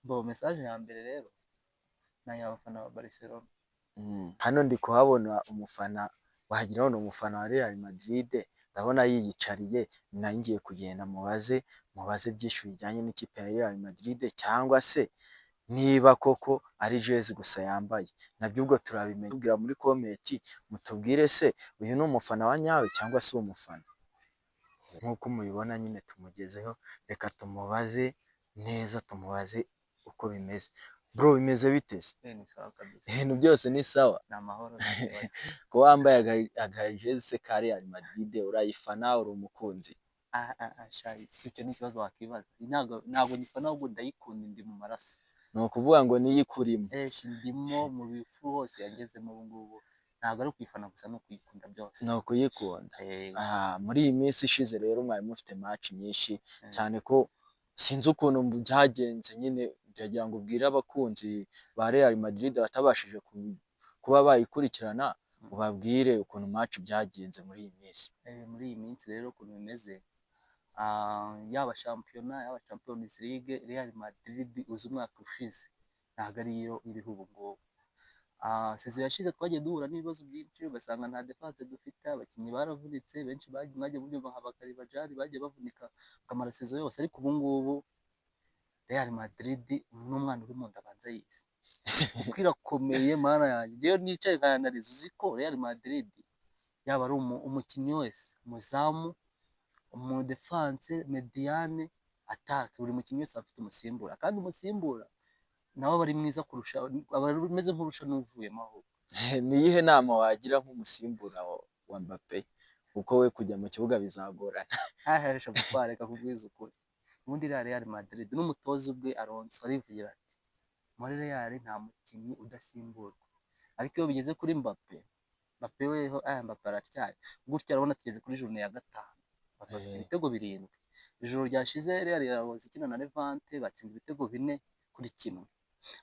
Bo message ya mbere rero na y'abafana ba Barcelona. Hano ndi kuhabona umufana wagira ngo ni umufana wa Real Madrid, ndabona yiyicariye, nayo ngiye kugenda mubaze byinshi bijyanye n'ikipe ya Real Madrid cyangwa se niba koko ari jezi gusa yambaye. Nabyo ubwo turabimenya, tubwira muri comment mutubwire se uyu ni umufana wa nyawe cyangwa se umufana. Nk'uko mubibona nyine tumugezeho, reka tumubaze neza, tumubaze uko bimeze. Bro, bimeze biteze? Ni sawa kabisa. Ibintu byose ni sawa? Ni amahoro nta kibazo. Ko wambaye agajezi se ka Real Madrid, urayifana uri umukunzi? Shayi icyo ni ikibazo wakibaza. Ntabwo nyifana ahubwo ndayikunda, ndi mu maraso. Ni ukuvuga ngo niyo ikurimo? Ndimo mu bifu hose yagezemo ubu ngubu. Ntabwo ari ukuyifana gusa, no kuyikunda byose. Ni ukuyikunda. Muri iyi minsi ishize rero mwari mufite match nyinshi cyane, ko sinzi ukuntu byagenze nyine, ndagira ngo ubwire abakunzi ba Real Madrid batabashije kuba bayikurikirana, ubabwire ukuntu match byagenze muri iyi minsi. Muri iyi minsi rero ukuntu bimeze, yaba shampiyona yaba Champions League, Real Madrid uzi umwaka ushize ntabwo ariyo iriho ubu ngubu. Sezo yashize twagiye duhura n'ibibazo byinshi, ugasanga nta defense dufite, abakinnyi baravunitse, benshi bagiye bubyumva nka Bakari Bajari bagiye bavunika bakamara sezo yose, ariko ubu ngubu Real Madrid n'umwana uri mu nda abanza yize kuko irakomeye. Mana yanjye rero nicaye nkayanariza, uzi ko Real Madrid yaba ari umukinnyi wese, umuzamu, mu defense, mediane, attaque, buri mukinnyi wese afite umusimbura, kandi umusimbura nawe bari mwiza kurusha, abameze nk'urusha n'uvuyemo aho. Ni iyihe nama wagira nk'umusimbura wa Mbappe, kuko we kujya mu kibuga bizagorana? Ahesha gutwareka kubwiza ukuri. Ubundi Real Madrid n'umutoza ubwe Alonso arivugira ati muri Real nta mukinnyi udasimburwa, ariko iyo bigeze kuri Mbappe weho Mbappe aratyaye. Gutya urabona tugeze kuri journée ya 5, bafite ibitego 7. Ijoro ryashize Real yahoze ikina na Levante, batsinze ibitego 4-1.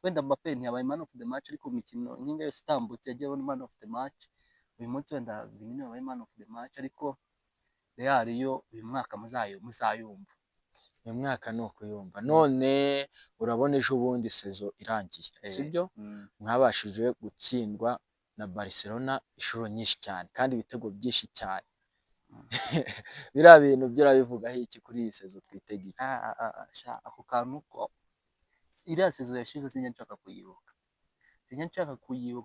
Wenda Mbappe ntiyabaye man of the match, ariko imikino nyinga yose itambutse yagiye abona man of the match. Uyu munsi wenda Vini yabaye man of the match, ariko Real yo uyu mwaka muzayumva. Uyu mwaka ni ukuyumva. None urabona ejo bundi sezo irangiye, sibyo? Mwabashije gutsindwa na Barcelona inshuro nyinshi cyane kandi ibitego byinshi cyane. Biriya bintu byo urabivugaho iki kuri iyi sezo twitegeye? Ako kantu ko iriya sezo yashize sinjya nshaka kuyibuka,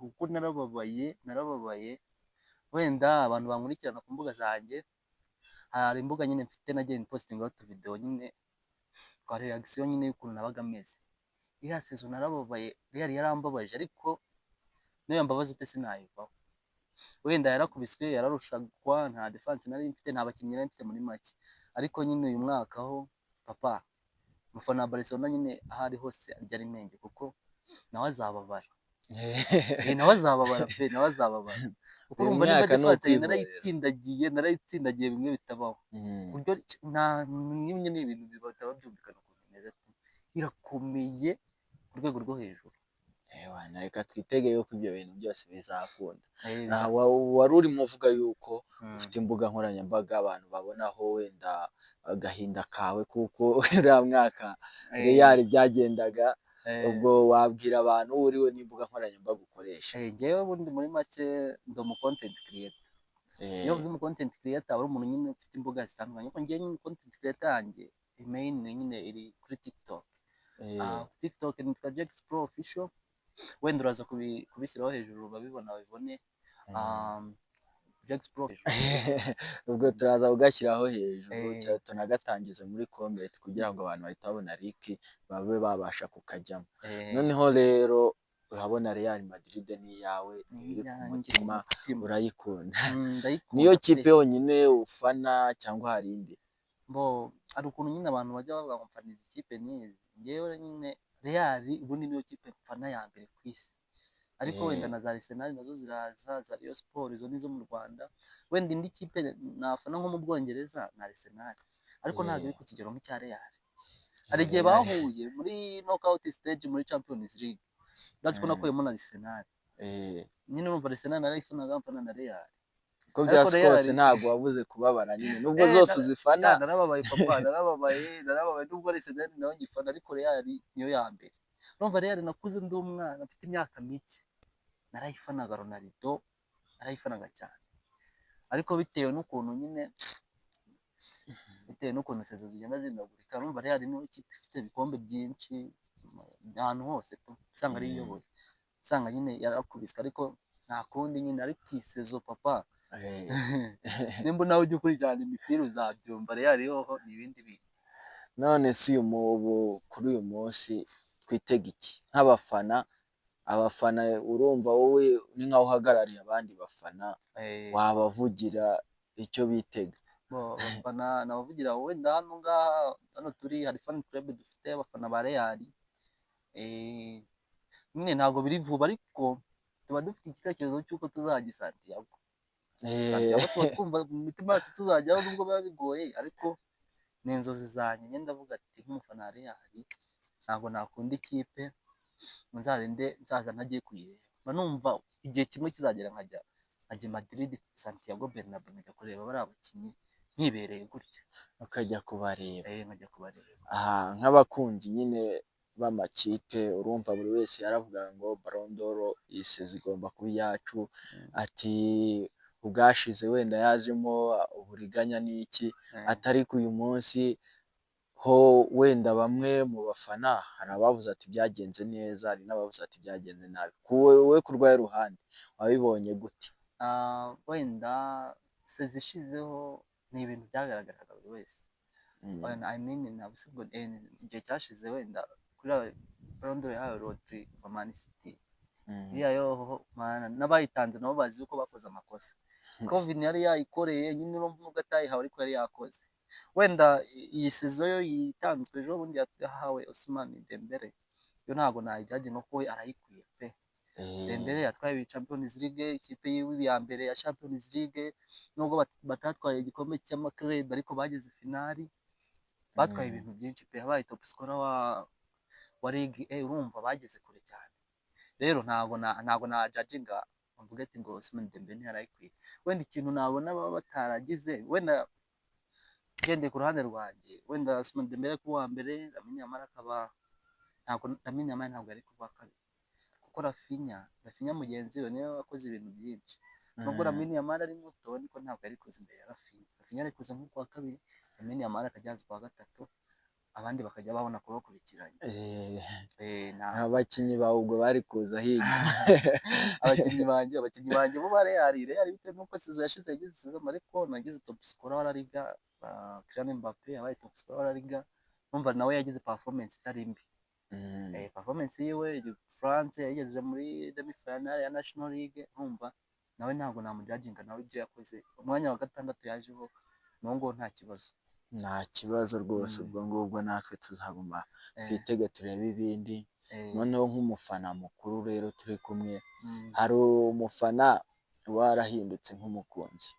kuko narababaye. Wenda abantu bankurikirana ku mbuga zanjye, hari imbuga nyine mfite nagiye posting out video nyine kwa reaction nyine y'ukuntu nabaga meze. Iriya sezo narababaye, Real yarambabaje, ariko niyo mbabaza ute sinayivaho. Wenda yarakubiswe, yararushagwa, nta defense nari mfite, nta bakinnyi nari mfite muri make, ariko nyine uyu mwaka ho papa umufana wa Barcelona nyine ahari hose arya ari menge, kuko nawe azababara. Nawe azababara kuko urumva niba defense narayitsindagiye bimwe bitabaho. Buryo nimwe ni ibintu bitaba byumvikana ukuntu bimeze, irakomeye ku rwego rwo hejuru. Reka twitege yuko ibyo bintu byose bizakunda. Wari urimo uvuga yuko ufite imbuga nkoranyambaga abantu babonaho wenda agahinda kawe, kuko uriya mwaka Real byagendaga, ubwo wabwira abantu uriwe n'imbuga nkoranyambaga ukoresha? Njyewe ubundi muri make ndi umu content creator. Iyo uvuze umu content creator aba ari umuntu nyine ufite imbuga zitandukanye, kuko njyewe nyine content creator yanjye main nyine iri kuri TikTok. TikTok nitwa Jex Pro Official, wenda uraza kubishyiraho hejuru babibona babibone. Jex Pro Official ubwo turaza kugashyiraho hejuru, tunagatangiza muri comment kugira ngo abantu bahita babona link babe babasha kukajyamo. Noneho rero urabona Real Madrid ni yawe, iri ku mutima, urayikunda? Niyo kipe yonyine ufana cyangwa hari indi? Hari ukuntu nyine abantu bajya bavuga ngo mfana izi kipe n'izi. Njyewe nyine Real ubundi niyo kipe mfana ya mbere ku isi, ariko wenda na za Arsenal nazo ziraza, za Rayon Sport izo nizo mu Rwanda. Wenda indi kipe nafana nko mu Bwongereza na Arsenal, ariko ntabwo iri ku kigero nk'icya Real. Hari igihe bahuye muri knockout stage muri Champions League, ndazi ko nakuyemo na Arsenal. Nyine urumva Arsenal narayifanaga mfana na Real. Ko byose kose ntabwo wabuze kubabara nyine, nubwo zose uzifana. Narababaye papa, narababaye nubwo Arsenal nawe ngifana, ariko Real niyo ya mbere. urumva Real nakuze ndi umwana mfite imyaka mike, narayifanaga Ronaldo, narayifanaga cyane, ariko bitewe n'ukuntu sezo zigenda zihindagurika, urumva Real niyo ikipe ifite ibikombe byinshi ahantu hose usanga ari iyoboye, usanga nyine yarakubiswe, ariko nta kundi nyine, ariko iyi sezo papa nimba nawe ujya ukurikirana imipira uzabyumva, Real yoho ni ibindi bintu. none si kuri uyu munsi twitega iki nk'abafana? Abafana urumva wowe ni nkaho uhagarariye abandi bafana, wabavugira icyo bitega? Abafana nabavugira wenda hano turi hari fan club dufite abafana ba Real, nyine ntabwo biri vuba, ariko tuba dufite igitekerezo cy'uko tuzajya i Santiago. Santiago tuba twumva mu mitima yacu tuzajyaho, nubwo biba bigoye, ariko ni inzozi zanjye. Njye ndavuga ati nk'umufana wa Real ntabwo nakunda ikipe nzaza ntagiye kuyireba, numva igihe kimwe kizagera nkajya Madrid, Santiago Bernabeu, nkajya kureba bariya bakinnyi nkibereye gutya, ukajya kubareba. nkajya kubareba. Aha nk'abakunzi nyine b'amakipe, urumva buri wese yaravugaga ngo Ballon d'Or iyi sezo igomba kuba iyacu, ati ubwashize wenda yazemo uburiganya n'iki, atari ku uyu munsi ho wenda bamwe mu bafana hari abavuze ati byagenze neza, hari n'abavuze ati byagenze nabi. Wowe ku rwawe ruhande wabibonye gute? Wenda sezo ishizeho ni ibintu byagaragaraga buri wese, igihe cyashize wenda kuri Ballon d'Or yahawe Rodri wa Man City, iriya yoho n'abayitanze nabo bazi yuko bakoze amakosa, Covid yari yayikoreye nyine, nubwo atayihawe ariko yari yakoze. Wenda iyi sezo yo yitanzwe ejo bundi yahawe Ousmane Dembele, yo ntabwo nayijyaje no kuwe arayikwiye pe. Dembele yatwaye Champions League, ikipe yiwe ya mbere ya Champions League, nubwo batatwaye igikombe cy'amaklub ariko bageze finali, batwaye ibintu byinshi pe, yabaye top scorer wa Ligue A, urumva bageze kure cyane. Rero ntabwo najajinga mvuge ati ngo Ousmane Dembele yarayikwiye. Wenda ikintu nabona baba bataragize, wenda gendeye ku ruhande rwanjye, wenda Ousmane Dembele kuwa mbere, Lamine Yamal ntabwo yari kuwa kabiri, kuko Rafinha mugenzi we niwe wakoze ibintu byinshi, nubwo Lamine Yamal ari muto ariko ntabwo yari kuza imbere ya Rafinha yari kuza nko kuwa kabiri, Lamine Yamal akajya kuwa gatatu, abandi bakajya babona kubakurikiranye. Abakinnyi bawe ubwo bari kuza hirya abakinnyi banjye bo ba Real bitewe n'uko sezo yashize yagize sezo, ariko nagize top scorer wa La Liga, Kylian Mbappe yabaye top scorer wa La Liga, numva nawe yagize performance itari mbi. Performance yiwe France yagejeje muri demi final ya National League, numva nawe ntabwo namujajinga, nawe ibyo yakoze umwanya wa gatandatu yajeho, ngo nta kibazo. Nta kibazo rwose, ubwo ngubwo natwe tuzaguma twitege turebe ibindi. Noneho nk'umufana mukuru rero turi kumwe, hari umufana warahindutse nk'umukunzi,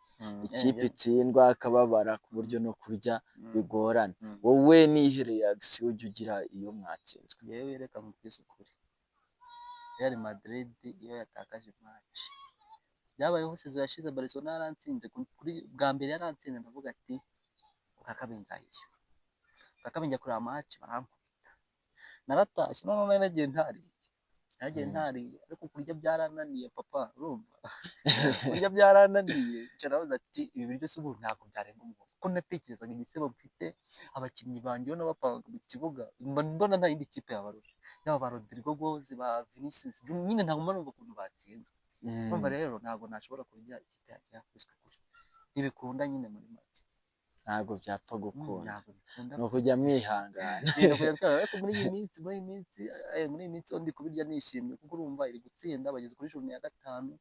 ikipe itsindwa akababara ku buryo no kurya bigorana, wowe nihe reaction ujya ugira iyo mwatsinzwe? Yewe reka nkubwize ukuri, Real Madrid iyo yatakaje match, byabayeho sezo yashize Barcelona yaransinze kuri bwa mbere, yaransinze ndavuga ati kakabiri nzayishyura, kakabiri njya kureba match barankubita, naratashye none nagiye ntariye, ariko kurya byarananiye papa, urumva kurya byarananiye, nsharavuze ati ibi biryo se ubu ntabwo byarenga umuntu, kuko natekerezaga igisebo mfite, abakinnyi banjye ubona bapanga mu kibuga, mbona nta yindi kipe yabarusha, yaba ba Rodrigo Goes, ba Vinicius, nyine ntabwo mbona ukuntu batsinzwe, urumva rero ntabwo nashobora kurya ikipe yanjye yakubiswe kure, ntibikunda nyine muri make, ntabwo byapfa gukunda, ni ukujya mwihangana. Ariko muri iyi minsi ndi kubirya nishimye, kuko urumva iri gutsinda, bageze kuri jone ya 5,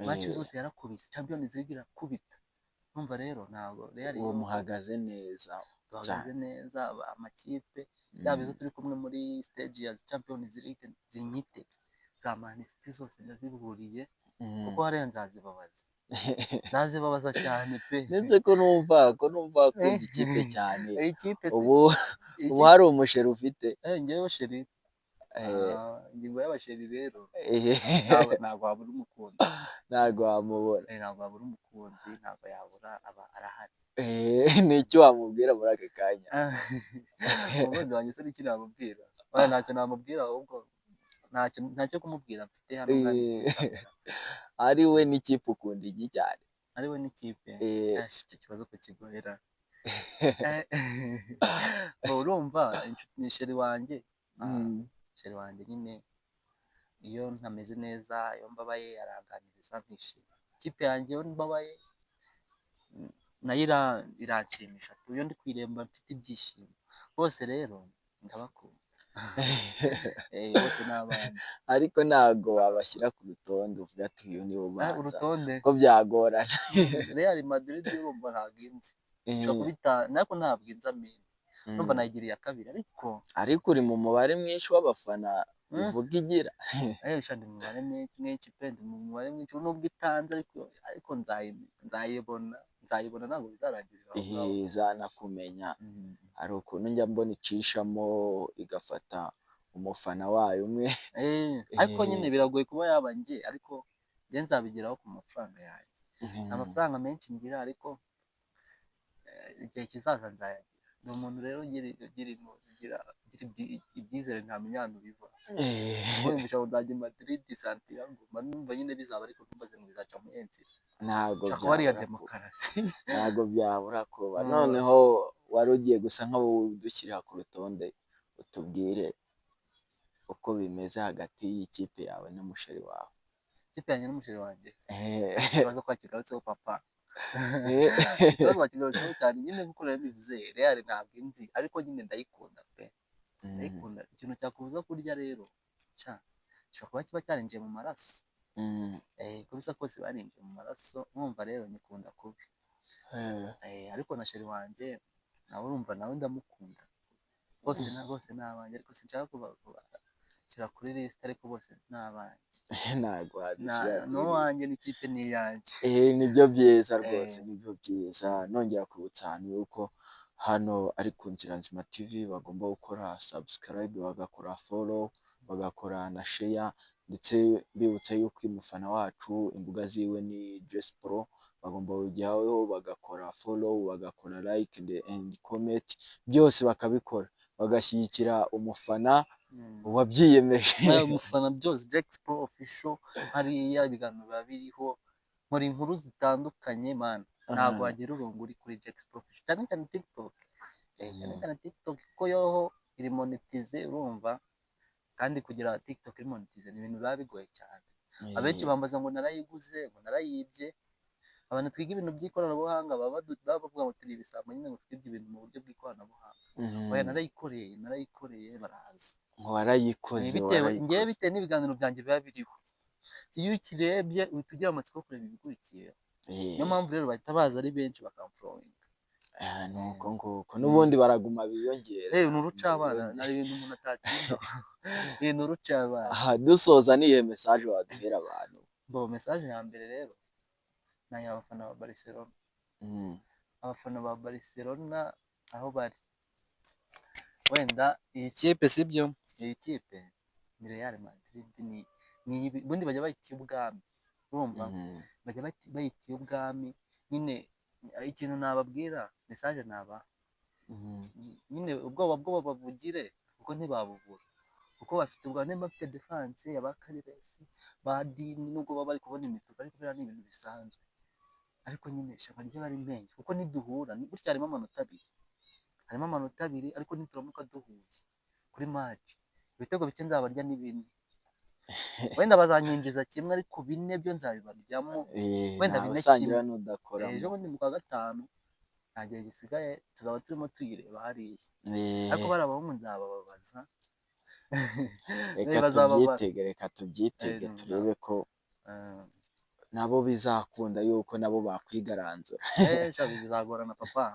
match zose yarakubise, Champions League irakubita, urumva rero ntabwo Real uwo muhagaze neza, duhagaze neza, amakipe yaba izo turi kumwe muri stage ya Champions League zinyite za Man City zose ndaziburiye, kuko hariya nzazibabaza cyane pe, ndetse ko numva akunda ikipe cyane. Ubu hari umusheri ufite? Ngewe sheri, ingingo y'abasheri rero ntabwo wabura umukunzi, ntabwo wamubura, ntabwo wabura umukunzi, ntabwo yabura, aba arahari. Ni icyo wamubwira muri aka kanya? Umukunzi wanjye se n'iki namubwira? Ntacyo namubwira, ahubwo ntacyo kumubwira mfite hano ngaha imbere kuri kamera. ari we n'ikipe ukunda iki cyane? Ari we n'ikipe Eh, icyo kibazo ko kigohera urumva ni sheri wanjye sheri wanjye nyine iyo ntameze neza iyo mbabaye aranganiriza nkishima. Ikipe yanjye iyo mbabaye nayo iranshimisha iyo ndi kwiremba mfite ibyishimo. Bose rero ndabakunda bose ni abanjye. ariko ntabwo wabashyira ku rutonde uvuga ati uyu ni ubanza Urutonde ko byagorana. Real Madrid urumva ntabwo inzi nshobora kubita nako ntabwo inzi amenya numva nayigiriye iya kabiri ariko uri mu mubare mwinshi w'abafana bivuga igira. ndi mu mubare mwinshi pe ndi mu mubare mwinshi nubwo itanze ariko nzayibona ntabwo bizarangirira aho ngaho. Izanakumenya hari ukuntu njya mbona icishamo igafata umufana wayo umwe ariko nyine biragoye kuba yaba njye ariko njye nzabigeraho ku mafaranga yanjye. Nta mafaranga menshi ngira ariko igihe kizaza nzayagira. Ni umuntu rero ugira ibyizere ntamenya ahantu biva. Wumvisha ngo nzajya Madrid Santiago numva nyine bizaba ariko ntumbaze ngo bizaca mu nzira. Ntabwo byabura demokarasi. Ntabwo byabura kuba. Noneho wari ugiye gusa nk'abudushyira ku rutonde utubwire uko bimeze hagati y'ikipe yawe n'umusheri wawe. Ikipe yanjye n'umusheri wanjye ikibazo ko kigarutseho papa. Ikibazo bakigarutseho cyane nyine kuko rero bivuze Real ntabwo inzi ariko nyine ndayikunda pe. Ndayikunda. Ikintu cyakubuza kurya rero gishobora kuba kiba cyarinjiye mu maraso. Uko bisa kose barinjiye mu maraso mwumva rero nyikunda kubi. Ariko na sheri wanjye nawe urumva nawe ndamukunda. Bose ni abanjye ariko sinshaka kubashyira kuri lisite ariko bose ni abanjye. Ntabwo wabishyira n'uwanjye n'ikipe ni iyanjye. Nibyo byiza rwose nibyo byiza. Nongera kwibutsa ahantu yuko hano ari ku Nzira Nzima TV bagomba gukora subscribe bagakora follow bagakora na share ndetse bibutsa yuko umufana wacu imbuga ziwe ni Jess Pro bagomba kujyaho bagakora follow bagakora like and comment byose bakabikora bagashyigikira umufana wabyiyemeje. Umufana byose Jess Pro official hariya ibiganiro biba biriho muri inkuru zitandukanye man ntabwo wagira urungu uri kuri Jess Pro official cyane cyane TikTok. TikTok ko yoho iri monetize urumva kandi kugira TikTok iri monetize ni ibintu biba bigoye cyane. Abenshi bambaza ngo narayiguze ngo narayibye. Abantu twiga ibintu by'ikoranabuhanga baba bavuga ngo turi ibisambo nyine ngo twibye ibintu mu buryo bw'ikoranabuhanga. Oya narayikoreye baraza. Warayikoze ngewe bitewe n'ibiganiro byanjye biba biriho. Iyo ukirebye uhita ugira amatsiko yo kureba ibikurikiye. Niyo mpamvu rero bahita baza ari benshi bakamfollowinga. Nuko nguko n'ubundi baraguma biyongera. Ni urucabana nari ibintu umuntu atatinda. Ni urucabana. Dusoza niye message waduhera abantu. Message ya mbere rero ni abafana ba Barcelona. Abafana ba Barcelona aho bari wenda iyi kipe sibyo iyi kipe ni Real Madrid ni ubundi bajya bayitiye ubwami urumva bajya bayitiye ubwami nyine. Ikintu nababwira message naba nyine ubwoba bavugire kuko ntibabubura kuko bafite ubwo niba bafite defense y'abakaribesi badini nubwo baba bari kubona imituka ariko biriya ni ibintu bisanzwe. Ariko nyine shaka rye bari menye kuko niduhura ni gutya harimo amanota abiri ariko nituramuka duhuye kuri match ibitego bike nzabarya ni bine. Wenda bazanyinjiza kimwe ariko bine byo nzabibaryamo wenda bine kimwe n'udakora ejo bundi mu kwa gatanu nta gihe gisigaye tuzaba turimo tuyireba hariya ariko bari abahungu nzabababaza. Reka tubyitege turebe ko nabo bizakunda yuko nabo bakwigaranzura. Bizagorana papa.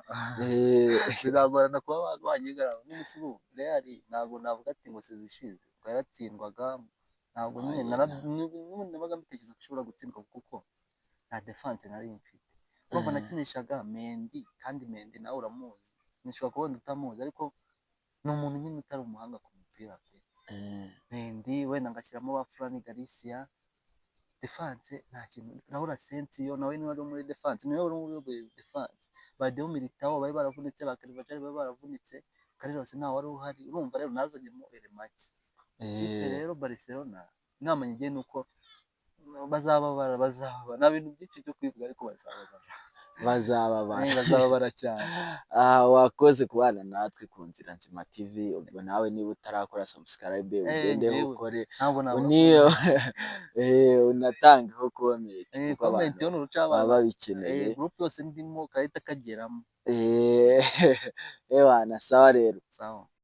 Bizagorana kuba banyigarana n'umusibu Real ntabwo navuga ati ngo sizishize yaratsindwaga ntabwo nyine nabaga mbitekereza ko ushobora gutsindwa kuko nta defense nari mfite. Urumva nakinishaga Mendy kandi Mendy nawe uramuzi nishobora kubona utamuzi ariko ni umuntu nyine utari umuhanga ku mupira pe. Mendy wenda ngashyiramo ba Fran Garcia defense nta kintu Raul Asensio nawe ni wari muri defense niwe wari muri defense Badeo Militao bari baravunitse bakaribaje bari baravunitse Carlos nta wari uhari urumva rero nazanye mu ere make. Ikipe rero Barcelona inama ngiye nuko bazababara nta bintu byinshi byo kwivuga ariko bazababara bazababara cyane. wakoze kubana natwe ku Nzira Nzima TV, ubwo nawe niba utarakora subscribe ugende njyewe ukore ntabwo nabura uniyo unatangeho comment kuko comment abantu yo nuruca baba abantu babikeneye. group yose ndimo kahita kageramo. Ewana sawa rero. Sawa.